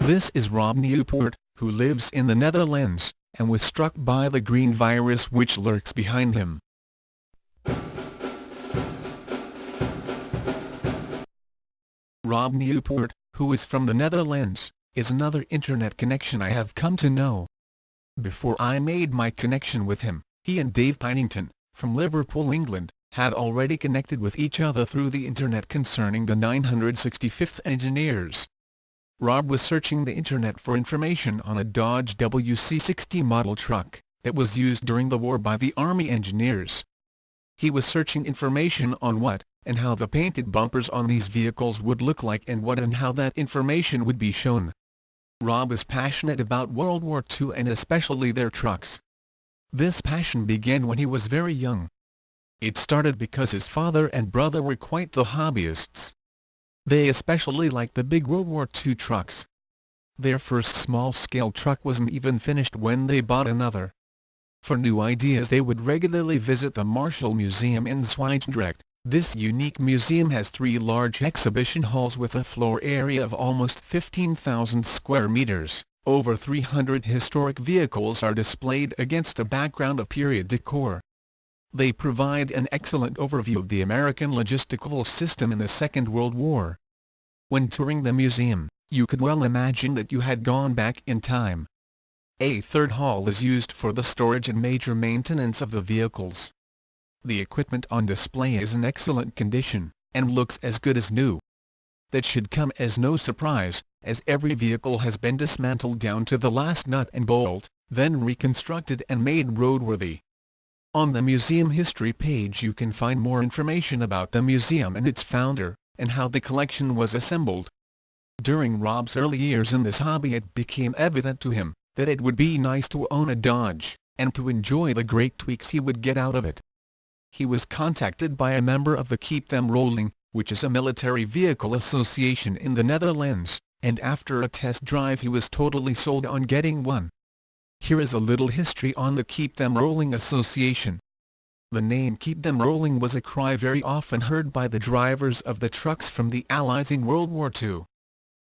This is Rob Nieuwpoort, who lives in the Netherlands, and was struck by the green virus which lurks behind him. Rob Nieuwpoort, who is from the Netherlands, is another internet connection I have come to know. Before I made my connection with him, he and Dave Pinington, from Liverpool, England, had already connected with each other through the internet concerning the 965th Engineers. Rob was searching the internet for information on a Dodge WC60 model truck that was used during the war by the Army engineers. He was searching information on what and how the painted bumpers on these vehicles would look like and what and how that information would be shown. Rob is passionate about World War II and especially their trucks. This passion began when he was very young. It started because his father and brother were quite the hobbyists. They especially liked the big World War II trucks. Their first small-scale truck wasn't even finished when they bought another. For new ideas they would regularly visit the Marshall Museum in Zwijndrecht. This unique museum has 3 large exhibition halls with a floor area of almost 15,000 square meters. Over 300 historic vehicles are displayed against a background of period decor. They provide an excellent overview of the American logistical system in the Second World War. When touring the museum, you could well imagine that you had gone back in time. A third hall is used for the storage and major maintenance of the vehicles. The equipment on display is in excellent condition, and looks as good as new. That should come as no surprise, as every vehicle has been dismantled down to the last nut and bolt, then reconstructed and made roadworthy. On the museum history page you can find more information about the museum and its founder, and how the collection was assembled. During Rob's early years in this hobby it became evident to him that it would be nice to own a Dodge, and to enjoy the great tweaks he would get out of it. He was contacted by a member of the Keep Them Rolling, which is a military vehicle association in the Netherlands, and after a test drive he was totally sold on getting one. Here is a little history on the Keep Them Rolling Association. The name Keep Them Rolling was a cry very often heard by the drivers of the trucks from the Allies in World War II.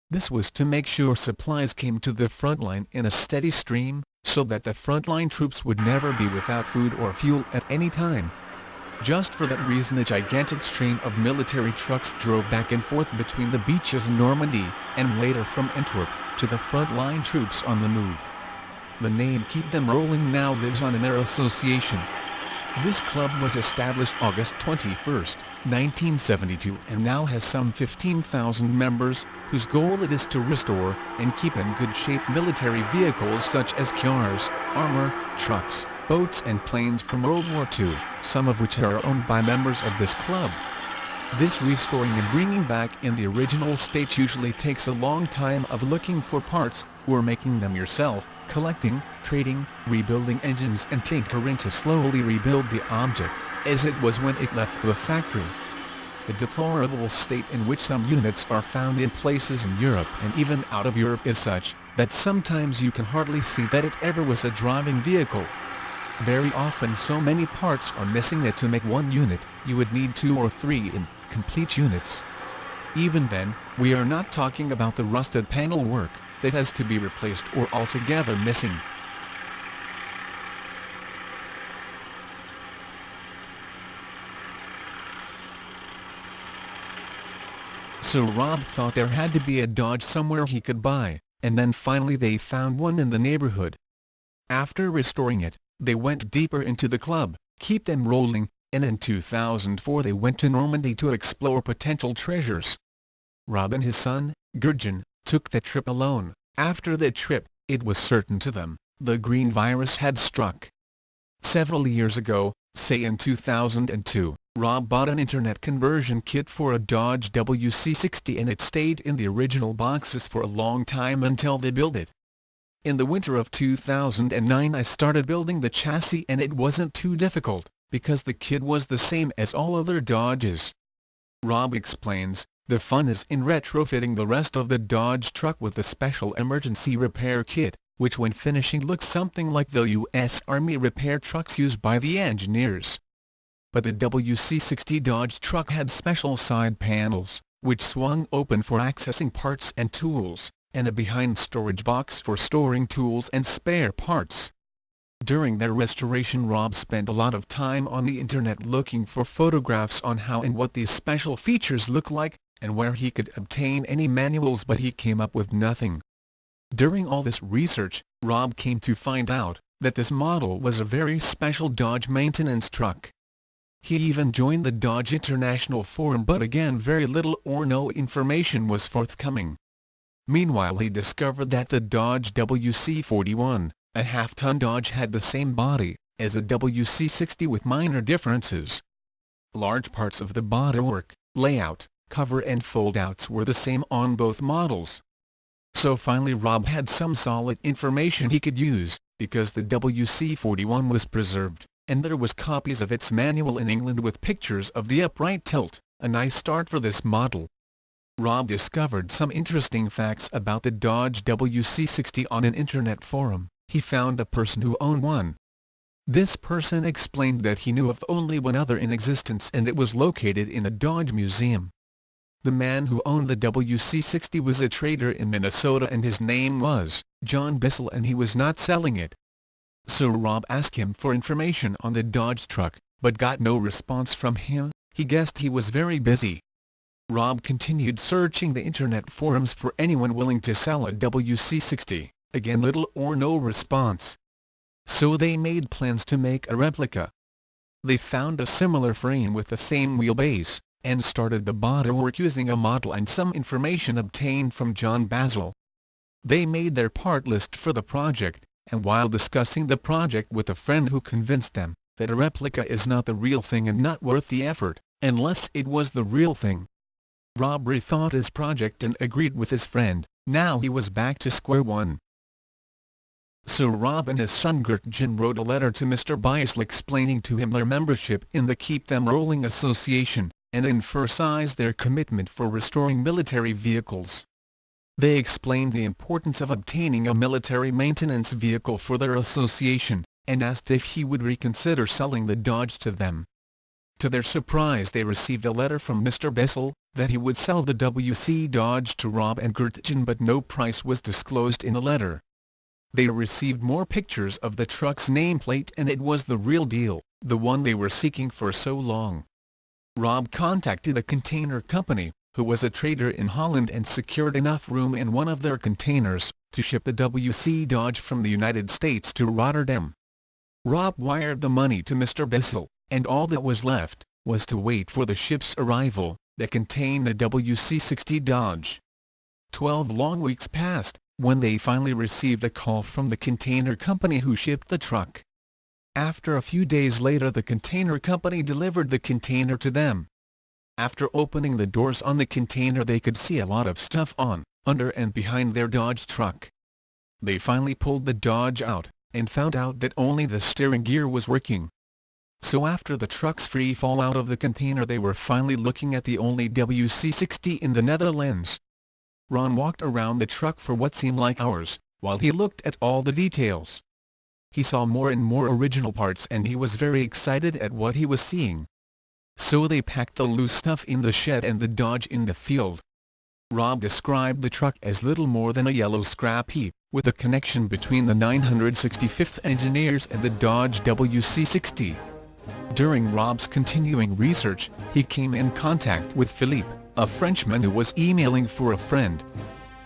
This was to make sure supplies came to the front line in a steady stream, so that the frontline troops would never be without food or fuel at any time. Just for that reason a gigantic stream of military trucks drove back and forth between the beaches in Normandy, and later from Antwerp, to the front-line troops on the move. The name Keep Them Rolling now lives on in their association. This club was established August 21, 1972 and now has some 15,000 members, whose goal it is to restore and keep in good shape military vehicles such as cars, armor, trucks, boats and planes from World War II, some of which are owned by members of this club. This restoring and bringing back in the original state usually takes a long time of looking for parts, or making them yourself, collecting, trading, rebuilding engines and tinkering to slowly rebuild the object, as it was when it left the factory. The deplorable state in which some units are found in places in Europe and even out of Europe is such, that sometimes you can hardly see that it ever was a driving vehicle. Very often so many parts are missing that to make one unit, you would need 2 or 3 complete units. Even then, we are not talking about the rusted panel work that has to be replaced or altogether missing. So Rob thought there had to be a Dodge somewhere he could buy, and then finally they found one in the neighborhood. After restoring it, they went deeper into the club, Keep Them Rolling, and in 2004 they went to Normandy to explore potential treasures. Rob and his son, Gurgen, took the trip alone. After the trip, it was certain to them, the green virus had struck. Several years ago, say in 2002, Rob bought an internet conversion kit for a Dodge WC60 and it stayed in the original boxes for a long time until they built it. In the winter of 2009 I started building the chassis and it wasn't too difficult, because the kit was the same as all other Dodges. Rob explains, the fun is in retrofitting the rest of the Dodge truck with a special emergency repair kit, which when finishing looks something like the U.S. Army repair trucks used by the engineers. But the WC60 Dodge truck had special side panels, which swung open for accessing parts and tools, and a behind storage box for storing tools and spare parts. During their restoration, Rob spent a lot of time on the internet looking for photographs on how and what these special features look like, and where he could obtain any manuals, but he came up with nothing. During all this research, Rob came to find out that this model was a very special Dodge maintenance truck. He even joined the Dodge International Forum, but again very little or no information was forthcoming. Meanwhile, he discovered that the Dodge WC41, a half-ton Dodge, had the same body as a WC60 with minor differences. Large parts of the bodywork, layout, cover and foldouts were the same on both models. So finally Rob had some solid information he could use, because the WC41 was preserved, and there was copies of its manual in England with pictures of the upright tilt, a nice start for this model. Rob discovered some interesting facts about the Dodge WC60 on an internet forum. He found a person who owned one. This person explained that he knew of only one other in existence, and it was located in a Dodge museum. The man who owned the WC60 was a trader in Minnesota, and his name was John Bissell, and he was not selling it. So Rob asked him for information on the Dodge truck, but got no response from him. He guessed he was very busy. Rob continued searching the internet forums for anyone willing to sell a WC60. Again little or no response. So they made plans to make a replica. They found a similar frame with the same wheelbase, and started the bodywork using a model and some information obtained from John Bissell. They made their part list for the project, and while discussing the project with a friend who convinced them that a replica is not the real thing and not worth the effort, unless it was the real thing, Rob rethought his project and agreed with his friend. Now he was back to square one. So Rob and his son Gurtjan wrote a letter to Mr. Bissell explaining to him their membership in the Keep Them Rolling Association, and emphasized their commitment for restoring military vehicles. They explained the importance of obtaining a military maintenance vehicle for their association, and asked if he would reconsider selling the Dodge to them. To their surprise, they received a letter from Mr. Bissell that he would sell the WC Dodge to Rob and Gurtjan, but no price was disclosed in the letter. They received more pictures of the truck's nameplate, and it was the real deal, the one they were seeking for so long. Rob contacted a container company, who was a trader in Holland, and secured enough room in one of their containers to ship the WC Dodge from the United States to Rotterdam. Rob wired the money to Mr. Bissell, and all that was left was to wait for the ship's arrival that contained the WC60 Dodge. 12 long weeks passed, when they finally received a call from the container company who shipped the truck. After a few days later, the container company delivered the container to them. After opening the doors on the container, they could see a lot of stuff on, under and behind their Dodge truck. They finally pulled the Dodge out, and found out that only the steering gear was working. So after the truck's free fall out of the container, they were finally looking at the only WC60 in the Netherlands. Ron walked around the truck for what seemed like hours, while he looked at all the details. He saw more and more original parts, and he was very excited at what he was seeing. So they packed the loose stuff in the shed and the Dodge in the field. Rob described the truck as little more than a yellow scrap heap, with a connection between the 965th Engineers and the Dodge WC60. During Rob's continuing research, he came in contact with Philippe, a Frenchman who was emailing for a friend.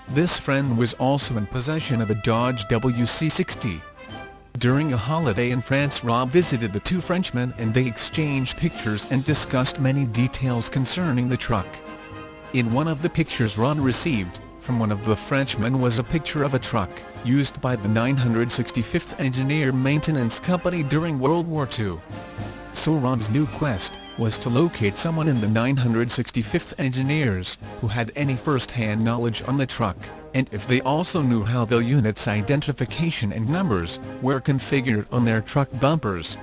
This friend was also in possession of a Dodge WC60. During a holiday in France, Rob visited the two Frenchmen, and they exchanged pictures and discussed many details concerning the truck. In one of the pictures Ron received from one of the Frenchmen was a picture of a truck used by the 965th Engineer Maintenance Company during World War II. So Ron's new quest was to locate someone in the 965th Engineers who had any first-hand knowledge on the truck, and if they also knew how the unit's identification and numbers were configured on their truck bumpers.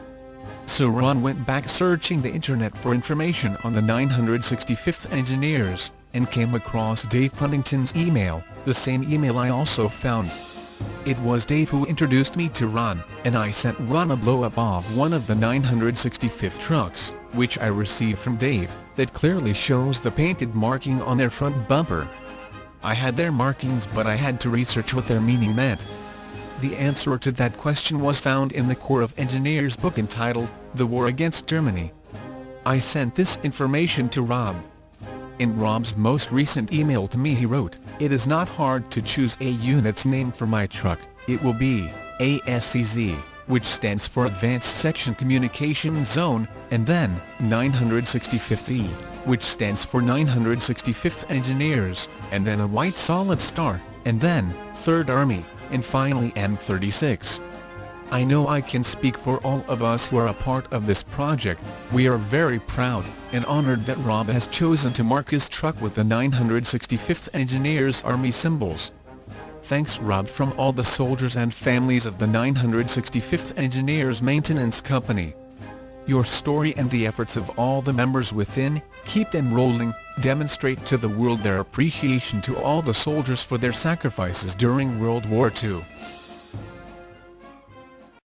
So Ron went back searching the internet for information on the 965th Engineers, and came across Dave Huntington's email, the same email I also found. It was Dave who introduced me to Ron, and I sent Ron a blow-up of one of the 965th trucks, which I received from Dave, that clearly shows the painted marking on their front bumper. I had their markings, but I had to research what their meaning meant. The answer to that question was found in the Corps of Engineers book entitled, The War Against Germany. I sent this information to Rob. In Rob's most recent email to me he wrote, "It is not hard to choose a unit's name for my truck. It will be ASCZ, which stands for Advanced Section Communication Zone, and then 965E, which stands for 965th Engineers, and then a white solid star, and then 3rd Army, and finally M36. I know I can speak for all of us who are a part of this project. We are very proud and honored that Rob has chosen to mark his truck with the 965th Engineers Army symbols. Thanks Rob, from all the soldiers and families of the 965th Engineers Maintenance Company. Your story and the efforts of all the members within, keep them rolling, demonstrate to the world their appreciation to all the soldiers for their sacrifices during World War II.